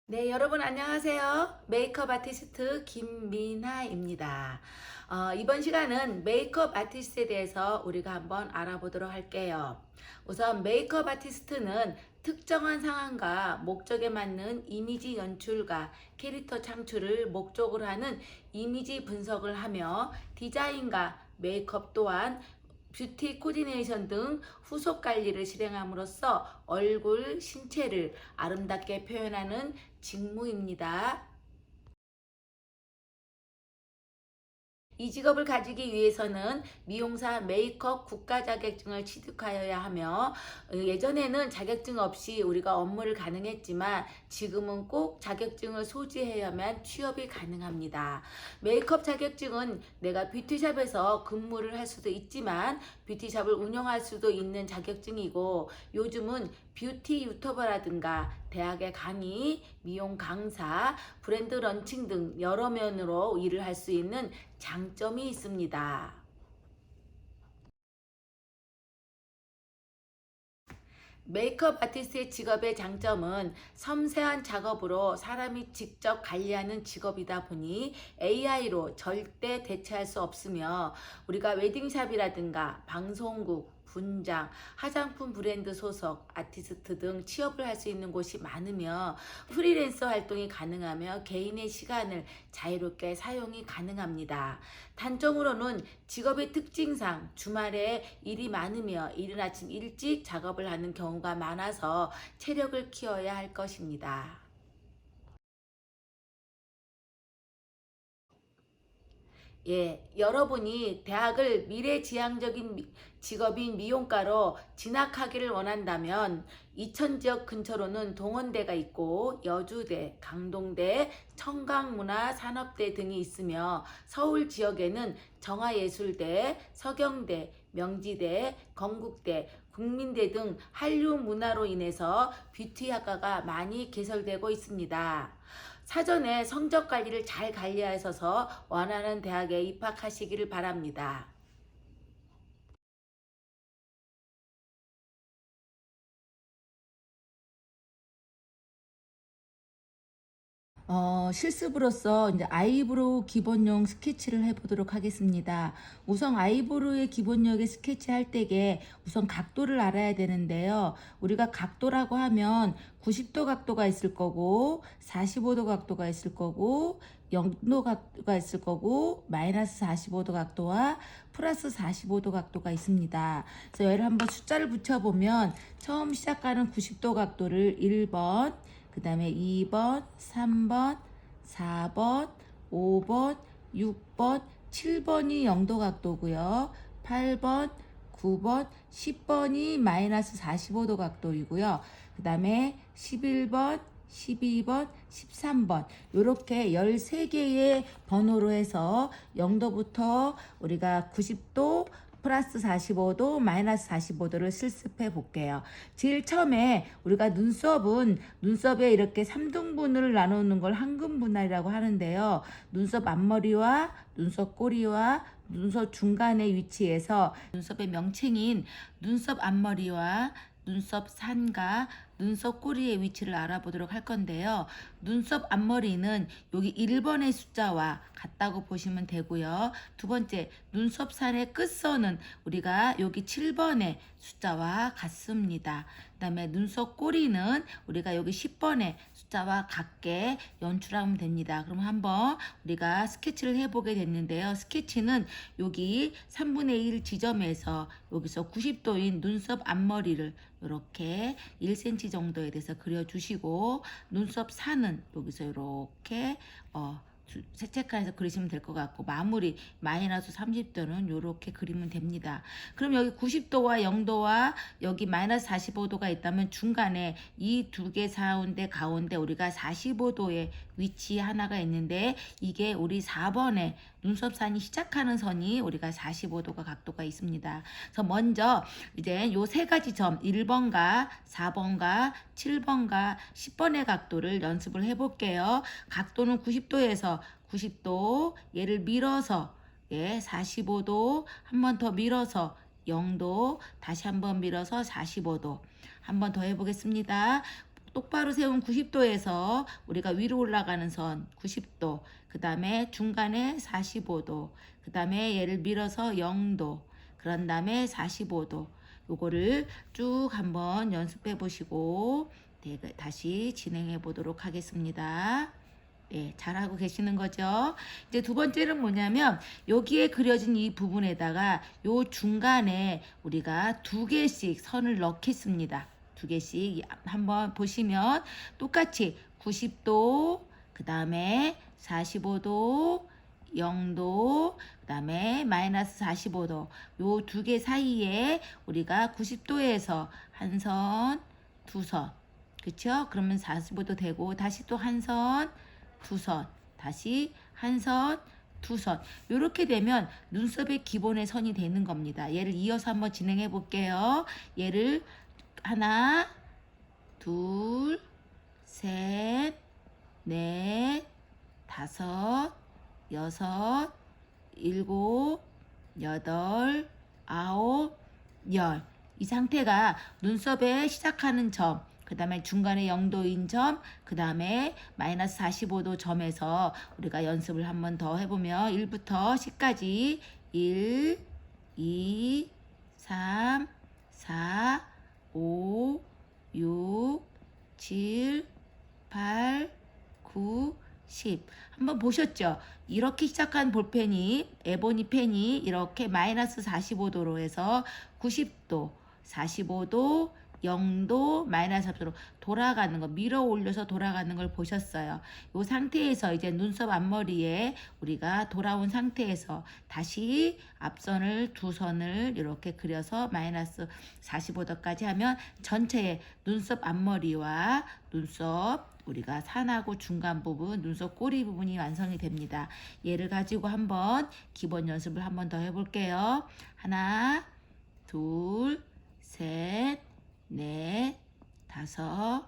네, 여러분 안녕하세요. 메이크업 아티스트 김민하입니다. 이번 시간은 메이크업 아티스트에 대해서 우리가 한번 알아보도록 할게요. 우선 메이크업 아티스트는 특정한 상황과 목적에 맞는 이미지 연출과 캐릭터 창출을 목적으로 하는 이미지 분석을 하며 디자인과 메이크업 또한 뷰티 코디네이션 등 후속 관리를 실행함으로써 얼굴, 신체를 아름답게 표현하는 직무입니다. 이 직업을 가지기 위해서는 미용사 메이크업 국가 자격증을 취득하여야 하며 예전에는 자격증 없이 우리가 업무를 가능했지만 지금은 꼭 자격증을 소지해야만 취업이 가능합니다. 메이크업 자격증은 내가 뷰티샵에서 근무를 할 수도 있지만 뷰티샵을 운영할 수도 있는 자격증이고 요즘은 뷰티 유튜버라든가 대학의 강의, 미용 강사, 브랜드 런칭 등 여러 면으로 일을 할 수 있는 장점이 있습니다. 메이크업 아티스트의 직업의 장점은 섬세한 작업으로 사람이 직접 관리하는 직업이다 보니 AI로 절대 대체할 수 없으며 우리가 웨딩샵이라든가 방송국, 분장, 화장품 브랜드 소속, 아티스트 등 취업을 할 수 있는 곳이 많으며 프리랜서 활동이 가능하며 개인의 시간을 자유롭게 사용이 가능합니다. 단점으로는 직업의 특징상 주말에 일이 많으며 이른 아침 일찍 작업을 하는 경우가 많아서 체력을 키워야 할 것입니다. 예, 여러분이 대학을 미래지향적인 직업인 미용가로 진학하기를 원한다면 이천 지역 근처로는 동원대가 있고 여주대, 강동대, 청강문화산업대 등이 있으며 서울 지역에는 정화예술대, 서경대, 명지대, 건국대, 국민대 등 한류 문화로 인해서 뷰티학과가 많이 개설되고 있습니다. 사전에 성적 관리를 잘 관리하셔서 원하는 대학에 입학하시기를 바랍니다. 실습으로서 이제 아이브로우 기본용 스케치를 해보도록 하겠습니다. 우선 아이브로우의 기본력의 스케치 할 때에 우선 각도를 알아야 되는데요. 우리가 각도라고 하면 90도 각도가 있을 거고 45도 각도가 있을 거고 0도 각도가 있을 거고 마이너스 45도 각도와 플러스 45도 각도가 있습니다. 그래서 얘를 한번 숫자를 붙여보면 처음 시작하는 90도 각도를 1번, 그 다음에 2번, 3번, 4번, 5번, 6번, 7번이 0도 각도고요. 8번, 9번, 10번이 마이너스 45도 각도이고요. 그 다음에 11번, 12번, 13번 이렇게 13개의 번호로 해서 0도부터 우리가 90도 플러스 45도, 마이너스 45도를 실습해 볼게요. 제일 처음에 우리가 눈썹에 이렇게 3등분을 나누는 걸 황금 분할이라고 하는데요. 눈썹 앞머리와 눈썹 꼬리와 눈썹 중간에 위치해서 눈썹의 명칭인 눈썹 앞머리와 눈썹 산과 눈썹 꼬리의 위치를 알아보도록 할 건데요. 눈썹 앞머리는 여기 1번의 숫자와 같다고 보시면 되고요. 두 번째, 눈썹 산의 끝선은 우리가 여기 7번의 숫자와 같습니다. 그 다음에 눈썹 꼬리는 우리가 여기 10번의 숫자와 같게 연출하면 됩니다. 그럼 한번 우리가 스케치를 해보게 됐는데요. 스케치는 여기 3분의 1 지점에서 여기서 90도인 눈썹 앞머리를 이렇게 1cm 정도에 대해서 그려주시고 눈썹 산은 여기서 이렇게 색깔에서 그리시면 될 것 같고 마무리 마이너스 30도는 이렇게 그리면 됩니다. 그럼 여기 90도와 0도와 여기 마이너스 45도가 있다면 중간에 이 두 개 가운데 우리가 45도의 위치 하나가 있는데 이게 우리 4번에 눈썹산이 시작하는 선이 우리가 45도가 각도가 있습니다. 그래서 먼저 이제 요 세 가지 점 1번과 4번과 7번과 10번의 각도를 연습을 해볼게요. 각도는 90도에서 90도 얘를 밀어서 45도 한 번 더 밀어서 0도 다시 한 번 밀어서 45도 한 번 더 해보겠습니다. 똑바로 세운 90도에서 우리가 위로 올라가는 선 90도, 그 다음에 중간에 45도, 그 다음에 얘를 밀어서 0도, 그런 다음에 45도. 요거를 쭉 한번 연습해 보시고 네, 다시 진행해 보도록 하겠습니다. 네, 잘하고 계시는 거죠. 이제 두 번째는 뭐냐면 여기에 그려진 이 부분에다가 요 중간에 우리가 두 개씩 선을 넣겠습니다. 두 개씩 한번 보시면 똑같이 90도, 그 다음에 45도, 0도, 그 다음에 마이너스 45도. 요 두 개 사이에 우리가 90도에서 한 선, 두 선. 그쵸? 그러면 45도 되고 다시 또 한 선, 두 선, 다시 한 선, 두 선. 이렇게 되면 눈썹의 기본의 선이 되는 겁니다. 얘를 이어서 한번 진행해 볼게요. 얘를 하나, 둘, 셋, 넷, 다섯, 여섯, 일곱, 여덟, 아홉, 열. 이 상태가 눈썹에 시작하는 점, 그 다음에 중간에 0도인 점, 그 다음에 마이너스 45도 점에서 우리가 연습을 한번 더 해보면 1부터 10까지 1, 2, 3, 4, 5, 6, 7, 8, 9, 10. 한번 보셨죠? 이렇게 시작한 볼펜이, 에보니 펜이 이렇게 마이너스 45도로 해서 90도, 45도, 0도, 마이너스 40도로 돌아가는 거, 밀어 올려서 돌아가는 걸 보셨어요. 이 상태에서 이제 눈썹 앞머리에 우리가 돌아온 상태에서 다시 앞선을 두 선을 이렇게 그려서 마이너스 45도까지 하면 전체의 눈썹 앞머리와 눈썹 우리가 산하고 중간 부분, 눈썹 꼬리 부분이 완성이 됩니다. 얘를 가지고 한번 기본 연습을 한번 더 해볼게요. 하나, 둘, 셋, 넷, 다섯,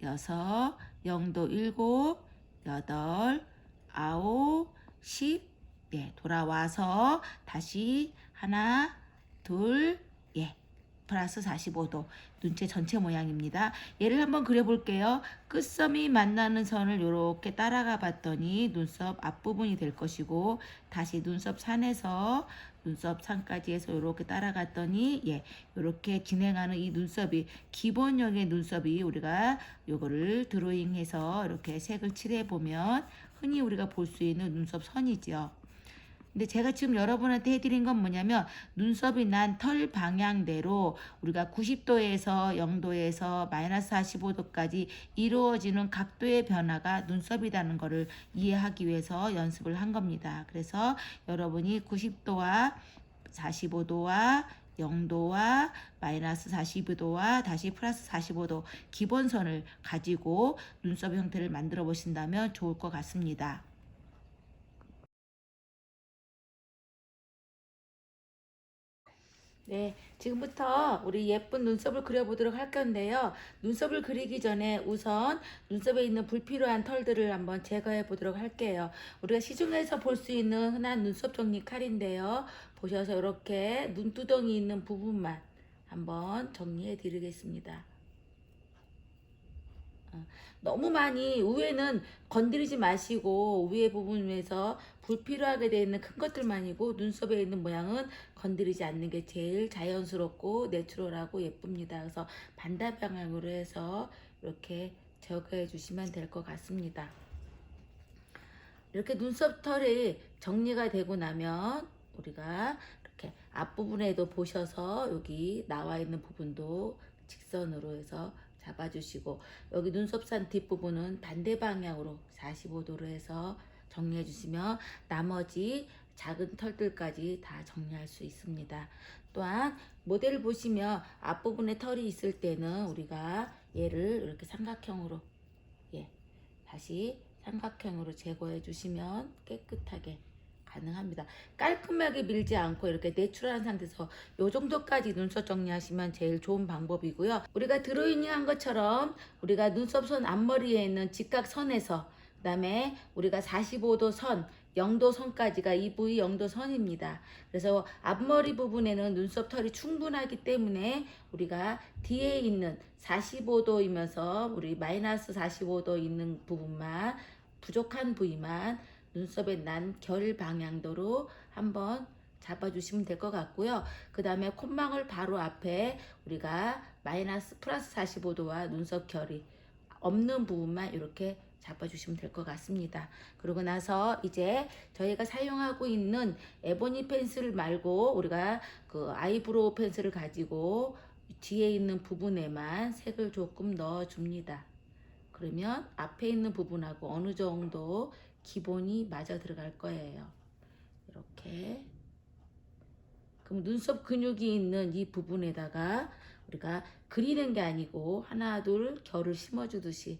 여섯, 0도 7, 8, 9, 10. 예, 돌아와서 다시 하나, 둘, 예. 플러스 45도 눈체 전체 모양입니다. 얘를 한번 그려볼게요. 끝섬이 만나는 선을 이렇게 따라가 봤더니 눈썹 앞부분이 될 것이고 다시 눈썹 산에서 눈썹 산까지 해서 이렇게 따라갔더니 예, 이렇게 진행하는 이 눈썹이 기본형의 눈썹이 우리가 요거를 드로잉해서 이렇게 색을 칠해 보면 흔히 우리가 볼 수 있는 눈썹 선이죠. 근데 제가 지금 여러분한테 해드린 건 뭐냐면 눈썹이 난 털 방향대로 우리가 90도에서 0도에서 마이너스 45도까지 이루어지는 각도의 변화가 눈썹이라는 것을 이해하기 위해서 연습을 한 겁니다. 그래서 여러분이 90도와 45도와 0도와 마이너스 45도와 다시 플러스 45도 기본선을 가지고 눈썹 형태를 만들어 보신다면 좋을 것 같습니다. 네, 지금부터 우리 예쁜 눈썹을 그려보도록 할 건데요. 눈썹을 그리기 전에 우선 눈썹에 있는 불필요한 털들을 한번 제거해 보도록 할게요. 우리가 시중에서 볼 수 있는 흔한 눈썹 정리 칼인데요. 보셔서 이렇게 눈두덩이 있는 부분만 한번 정리해 드리겠습니다. 너무 많이 위에는 건드리지 마시고 위에 부분에서 불필요하게 되어 있는 큰 것들만이고 눈썹에 있는 모양은 건드리지 않는 게 제일 자연스럽고 내추럴하고 예쁩니다. 그래서 반대 방향으로 해서 이렇게 제거해 주시면 될 것 같습니다. 이렇게 눈썹 털이 정리가 되고 나면 우리가 이렇게 앞부분에도 보셔서 여기 나와 있는 부분도 직선으로 해서 잡아주시고 여기 눈썹산 뒷부분은 반대 방향으로 45도로 해서 정리해 주시면 나머지 작은 털들까지 다 정리할 수 있습니다. 또한 모델을 보시면 앞부분에 털이 있을 때는 우리가 얘를 이렇게 삼각형으로 예, 다시 삼각형으로 제거해 주시면 깨끗하게 가능합니다. 깔끔하게 밀지 않고 이렇게 내추럴한 상태에서 요 정도까지 눈썹 정리하시면 제일 좋은 방법이고요. 우리가 드로잉 한 것처럼 우리가 눈썹 선 앞머리에 있는 직각선에서 그 다음에 우리가 45도 선 영도선까지가 이 부위 영도선입니다. 그래서 앞머리 부분에는 눈썹 털이 충분하기 때문에 우리가 뒤에 있는 45도이면서 우리 마이너스 45도 있는 부분만, 부족한 부위만 눈썹의 난 결 방향도로 한번 잡아주시면 될 것 같고요. 그 다음에 콧망울 바로 앞에 우리가 마이너스 플러스 45도와 눈썹 결이 없는 부분만 이렇게 잡아주시면 될 것 같습니다. 그러고 나서 이제 저희가 사용하고 있는 에보니 펜슬 말고 우리가 그 아이브로우 펜슬을 가지고 뒤에 있는 부분에만 색을 조금 넣어줍니다. 그러면 앞에 있는 부분하고 어느 정도 기본이 맞아 들어갈 거예요. 이렇게. 그럼 눈썹 근육이 있는 이 부분에다가 우리가 그리는 게 아니고 하나 둘 결을 심어주듯이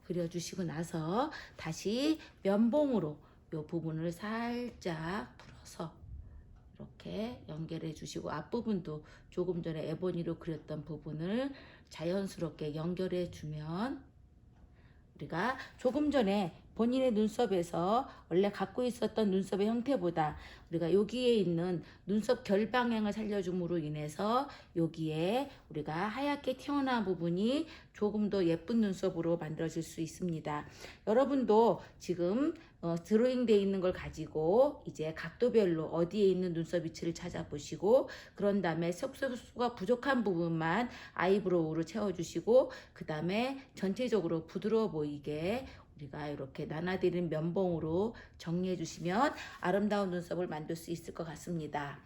그려주시고 나서 다시 면봉으로 이 부분을 살짝 풀어서 이렇게 연결해 주시고 앞부분도 조금 전에 에보니로 그렸던 부분을 자연스럽게 연결해 주면 우리가 조금 전에 본인의 눈썹에서 원래 갖고 있었던 눈썹의 형태보다 우리가 여기에 있는 눈썹 결 방향을 살려줌으로 인해서 여기에 우리가 하얗게 튀어나온 부분이 조금 더 예쁜 눈썹으로 만들어질 수 있습니다. 여러분도 지금 드로잉 돼 있는 걸 가지고 이제 각도별로 어디에 있는 눈썹 위치를 찾아보시고 그런 다음에 색소가 부족한 부분만 아이브로우로 채워주시고 그 다음에 전체적으로 부드러워 보이게 우리가 이렇게 나눠드린 면봉으로 정리해 주시면 아름다운 눈썹을 만들 수 있을 것 같습니다.